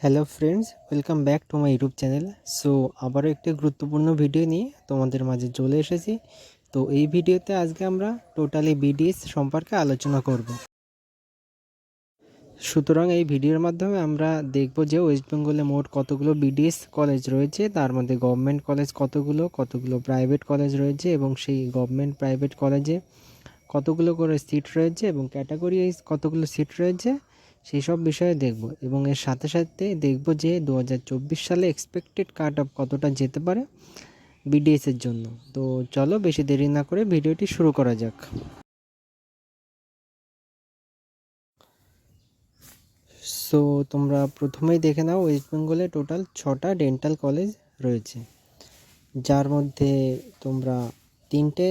Hello friends, welcome back to my YouTube channel. So আবারও একটি গুরুত্বপূর্ণ ভিডিও নিয়ে তোমাদের মাঝে চলে এসেছি। তো এই ভিডিওতে আজকে আমরা টোটালি বিডিএস সম্পর্কে আলোচনা করব। সুতরাং এই ভিডিওর মাধ্যমে আমরা দেখব যে ওয়েস্ট বেঙ্গলে মোট কতগুলো বিডিএস কলেজ রয়েছে, তার মধ্যে গভর্নমেন্ট কলেজ কতগুলো প্রাইভেট কলেজ রয়েছে এবং সেই গভর্নমেন্ট প্রাইভেট কলেজে কতগুলো করে সিট রয়েছে এবং ক্যাটাগরি ওয়াইজ কতগুলো সিট রয়েছে সেই সব বিষয়ে দেখব। এবং এর সাথে সাথে দেখব যে 2024 সালে এক্সপেক্টেড কাট অফ কতটা যেতে পারে বিডিএসের জন্য। তো চলো বেশি দেরি না করে ভিডিওটি শুরু করা যাক। সো তোমরা প্রথমেই দেখে নাও, ওয়েস্ট বেঙ্গলে টোটাল 6টা ডেন্টাল কলেজ রয়েছে, যার মধ্যে তোমরা 3টে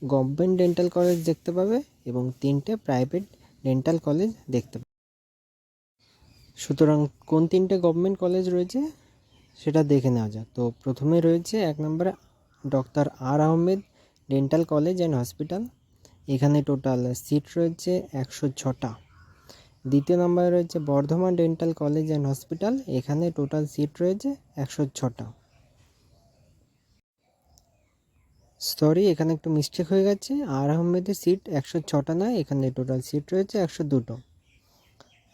গভর্নমেন্ট ডেন্টাল কলেজ দেখতে পাবে এবং 3টে প্রাইভেট ডেন্টাল কলেজ দেখতে পাবে। সুতরাং কোন 3টে গভর্নমেন্ট কলেজ রয়েছে সেটা দেখে নেওয়া যাক। তো প্রথমে রয়েছে 1 নম্বরে doctor R Ahmed dental college and hospital, এখানে টোটাল সিট রয়েছে 106টা। দ্বিতীয় নম্বরে রয়েছে Bardhaman dental college and hospital, এখানে টোটাল সিট রয়েছে 106টা। সরি, এখানে একটু মিস্টেক হয়ে গেছে, আর আহমেদের সিট 106টা নয়, এখানে টোটাল সিট রয়েছে 102টো।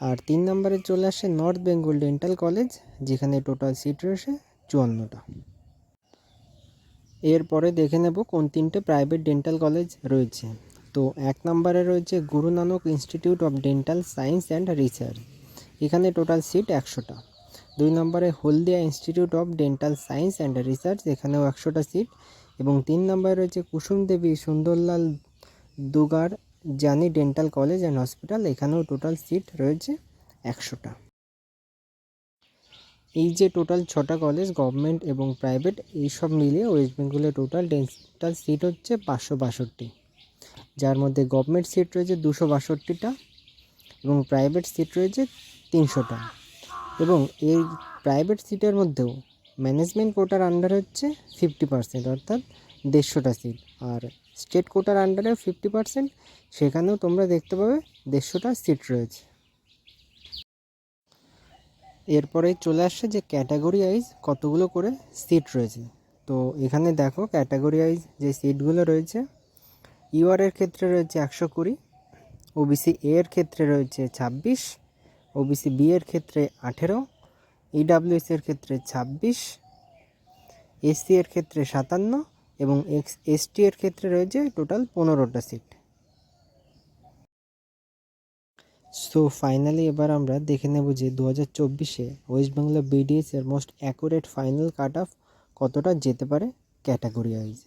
আর 3 নম্বরে চলে আসে নর্থ বেঙ্গল ডেন্টাল কলেজ, যেখানে টোটাল সিট রয়েছে 54টা। এরপরে দেখে নেব কোন 3টে প্রাইভেট ডেন্টাল কলেজ রয়েছে। তো 1 নম্বরে রয়েছে Guru Nanak institute of dental science and research, এখানে টোটাল সিট 100টা। 2 নম্বরে Haldia institute of dental science and research, এখানেও 100টা সিট। এবং 3 নম্বরে রয়েছে কুসুম দেবী সুন্দরলাল দুগার জানি ডেন্টাল কলেজ অ্যান্ড হসপিটাল, এখানেও টোটাল সিট রয়েছে 100টা। এই যে টোটাল 6টা কলেজ গভর্নমেন্ট এবং প্রাইভেট, এইসব মিলিয়ে ওয়েস্ট বেঙ্গলের টোটাল ডেন্টাল সিট হচ্ছে 562, যার মধ্যে গভর্নমেন্ট সিট রয়েছে 262টা এবং প্রাইভেট সিট রয়েছে 300টা। এবং এই প্রাইভেট সিটের মধ্যেও ম্যানেজমেন্ট কোটার আন্ডারে হচ্ছে 50%, অর্থাৎ 150টা সিট। আর স্টেট কোটার আন্ডারে 50%, সেখানেও তোমরা দেখতে পাবে 150টা সিট রয়েছে। এরপরে চলে আসছে যে ক্যাটাগরি ওয়াইজ কতগুলো করে সিট রয়েছে। তো এখানে দেখো ক্যাটাগরি ওয়াইজ যে সিটগুলো রয়েছে, ইউআর এর ক্ষেত্রে রয়েছে 120, ওবিসি এ এর ক্ষেত্রে রয়েছে 26, ওবিসি বি এর ক্ষেত্রে 18, ইডাব্লিউএস এর ক্ষেত্রে 26, এসসি এর ক্ষেত্রে 57 এবং এসটি এর ক্ষেত্রে রয়েছে টোটাল 15টা সিট। সো ফাইনালি এবার আমরা দেখে নেব যে 2024-এ ওয়েস্ট বেঙ্গল বিডিএস এর most accurate final cut off কতটা যেতে পারে ক্যাটাগরি ওয়াইজ।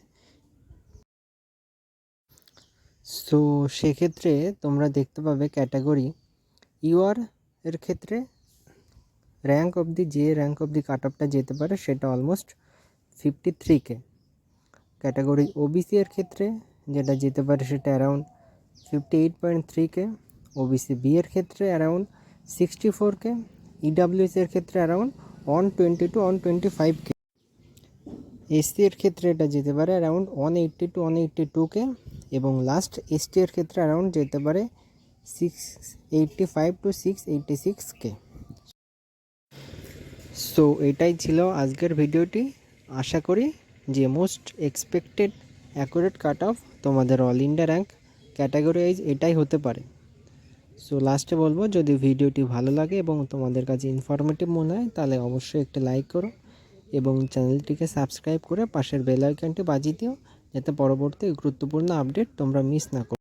সো সেক্ষেত্রে তোমরা দেখতে পাবে ক্যাটাগরি ইউআর এর ক্ষেত্রে র্যাঙ্ক অব দি কাট অফটা যেতে পারে সেটা অলমোস্ট 53K। ক্যাটাগরি ওবিসি এর ক্ষেত্রে যেটা যেতে পারে সেটা অ্যারাউন্ড 58.3K, ওবিসি বি এর ক্ষেত্রে অ্যারাউন্ড 64K, ইডাব্লিউএস এর ক্ষেত্রে অ্যারাউন্ড 120 to 125K, এসসি এর ক্ষেত্রে এটা যেতে পারে অ্যারাউন্ড 180 to 182K এবং লাস্ট এসটি এর ক্ষেত্রে অ্যারাউন্ড যেতে পারে 685 to 686K। সো এটাই ছিল আজকের ভিডিওটি। আশা করি যে most expected accurate cut off তোমাদের all India rank category wise এটাই হতে পারে। সো লাস্টে বলবো, যদি ভিডিওটি ভালো লাগে এবং তোমাদের কাছে ইনফরমেটিভ মনে হয় তাহলে অবশ্যই একটা লাইক করো এবং চ্যানেলটিকে সাবস্ক্রাইব করে পাশের বেল আইকনটি বাজিয়ে দিও, যাতে পরবর্তী গুরুত্বপূর্ণ আপডেট তোমরা মিস না করো।